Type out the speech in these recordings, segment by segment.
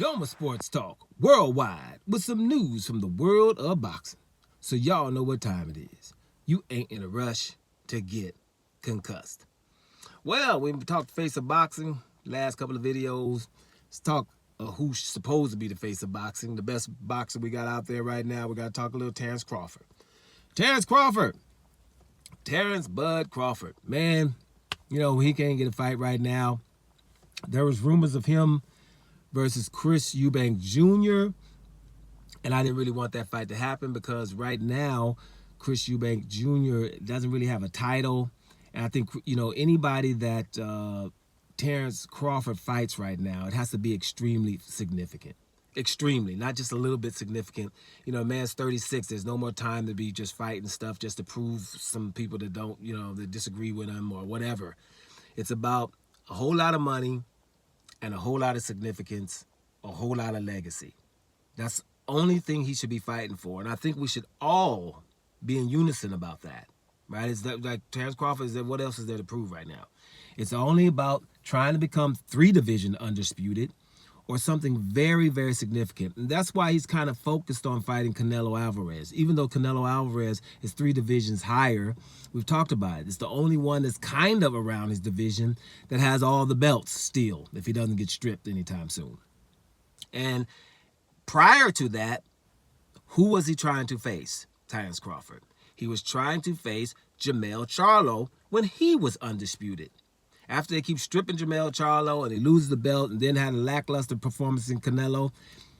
Loma Sports Talk worldwide with some news from the world of boxing. So y'all know what time it is. You ain't in a rush to get concussed. Well, we talked face of boxing last couple of videos. Let's talk who's supposed to be the face of boxing. The best boxer we got out there right now. We got to talk a little Terence Crawford. Terence Crawford. Terence Bud Crawford. Man, you know, he can't get a fight right now. There was rumors of him versus Chris Eubank Jr. And I didn't really want that fight to happen because right now, Chris Eubank Jr. doesn't really have a title. And I think, you know, anybody that Terence Crawford fights right now, it has to be extremely significant. Extremely, not just a little bit significant. You know, man's 36. There's no more time to be just fighting stuff just to prove some people that don't, you know, that disagree with him or whatever. It's about a whole lot of money and a whole lot of significance, a whole lot of legacy. That's the only thing he should be fighting for. And I think we should all be in unison about that, right? It's that, like Terence Crawford, is that what else is there to prove right now? It's only about trying to become 3-division undisputed or something very, very significant. And that's why he's kind of focused on fighting Canelo Alvarez. Even though Canelo Alvarez is 3 divisions higher, we've talked about it. It's the only one that's kind of around his division that has all the belts still, if he doesn't get stripped anytime soon. And prior to that, who was he trying to face? Terence Crawford. He was trying to face Jermell Charlo when he was undisputed. After they keep stripping Jermell Charlo and he loses the belt and then had a lackluster performance in Canelo,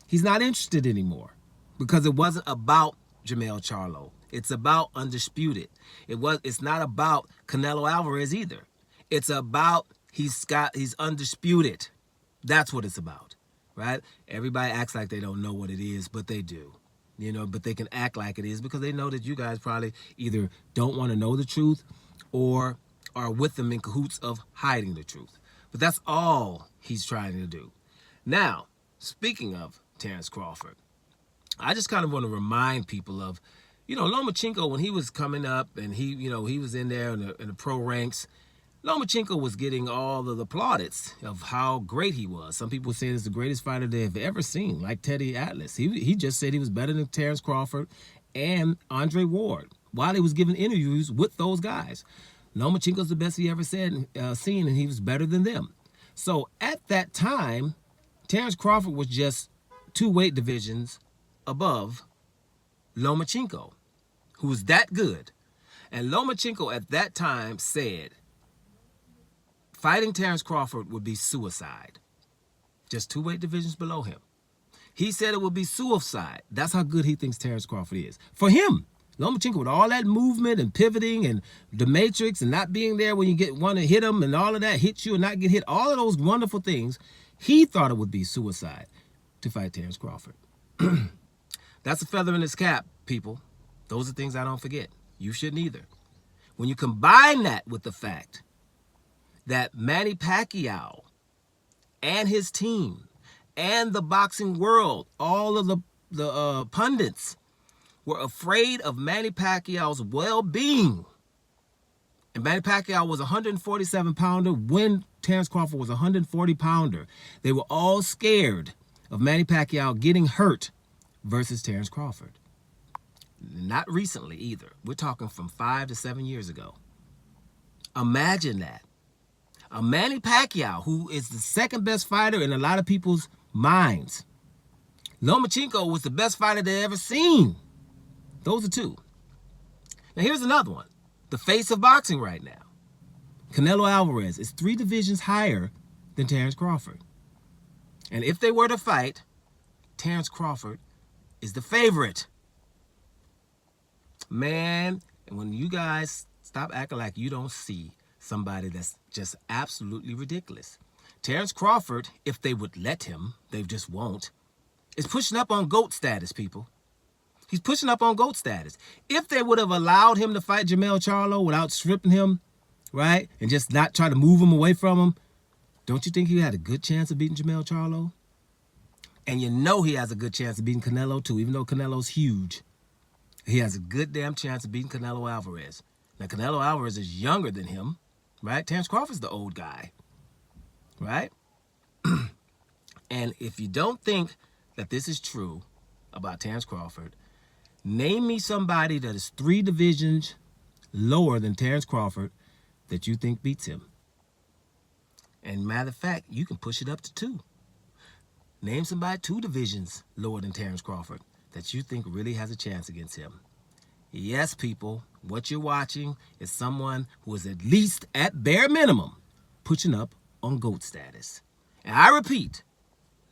he's not interested anymore because it wasn't about Jermell Charlo. It's about undisputed. It's not about Canelo Alvarez either. It's about he's undisputed. That's what it's about, right? Everybody acts like they don't know what it is, but they do. You know, but they can act like it is because they know that you guys probably either don't want to know the truth or are with them in cahoots of hiding the truth. But that's all he's trying to do. Now, speaking of Terence Crawford, I just kind of want to remind people of, you know, Lomachenko, when he was coming up and he was in there in the pro ranks, Lomachenko was getting all of the plaudits of how great he was. Some people say it's the greatest fighter they have ever seen, like Teddy Atlas. He just said he was better than Terence Crawford and Andre Ward while he was giving interviews with those guys. Lomachenko's the best he ever seen, and he was better than them. So at that time, Terence Crawford was just 2 weight divisions above Lomachenko, who was that good. And Lomachenko at that time said, fighting Terence Crawford would be suicide. Just 2 weight divisions below him. He said it would be suicide. That's how good he thinks Terence Crawford is. For him, Lomachenko, with all that movement and pivoting and the matrix and not being there when you want to hit him and all of that, hit you and not get hit, all of those wonderful things, he thought it would be suicide to fight Terence Crawford. That's a feather in his cap, people. Those are things I don't forget. You shouldn't either. When you combine that with the fact that Manny Pacquiao and his team and the boxing world, all of the pundits, were afraid of Manny Pacquiao's well-being. And Manny Pacquiao was a 147-pounder when Terence Crawford was a 140-pounder. They were all scared of Manny Pacquiao getting hurt versus Terence Crawford. Not recently either. We're talking from 5 to 7 years ago. Imagine that. A Manny Pacquiao, who is the second best fighter in a lot of people's minds. Lomachenko was the best fighter they ever seen. Those are 2. Now here's another one. The face of boxing right now. Canelo Alvarez is 3 divisions higher than Terence Crawford. And if they were to fight, Terence Crawford is the favorite. Man, and when you guys stop acting like you don't see somebody that's just absolutely ridiculous. Terence Crawford, if they would let him, they just won't, is pushing up on GOAT status, people. He's pushing up on GOAT status. If they would have allowed him to fight Jermell Charlo without stripping him, right, and just not try to move him away from him, don't you think he had a good chance of beating Jermell Charlo? And you know he has a good chance of beating Canelo too, even though Canelo's huge. He has a good damn chance of beating Canelo Alvarez. Now, Canelo Alvarez is younger than him, right? Terence Crawford's the old guy, right? And if you don't think that this is true about Terence Crawford, name me somebody that is 3 divisions lower than Terence Crawford that you think beats him. And matter of fact, you can push it up to 2. Name somebody 2 divisions lower than Terence Crawford that you think really has a chance against him. Yes, people, what you're watching is someone who is at least, at bare minimum, pushing up on GOAT status. And I repeat,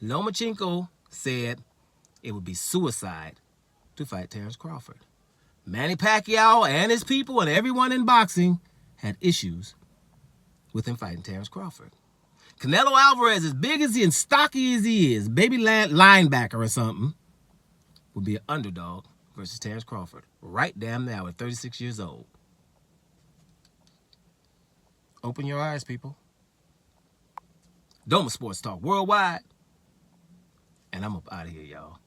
Lomachenko said it would be suicide to fight Terence Crawford. Manny Pacquiao and his people and everyone in boxing had issues with him fighting Terence Crawford. Canelo Alvarez, as big as he and stocky as he is, baby linebacker or something, would be an underdog versus Terence Crawford right damn now at 36 years old. Open your eyes, people. Loma Sports Talk Worldwide. And I'm up out of here, y'all.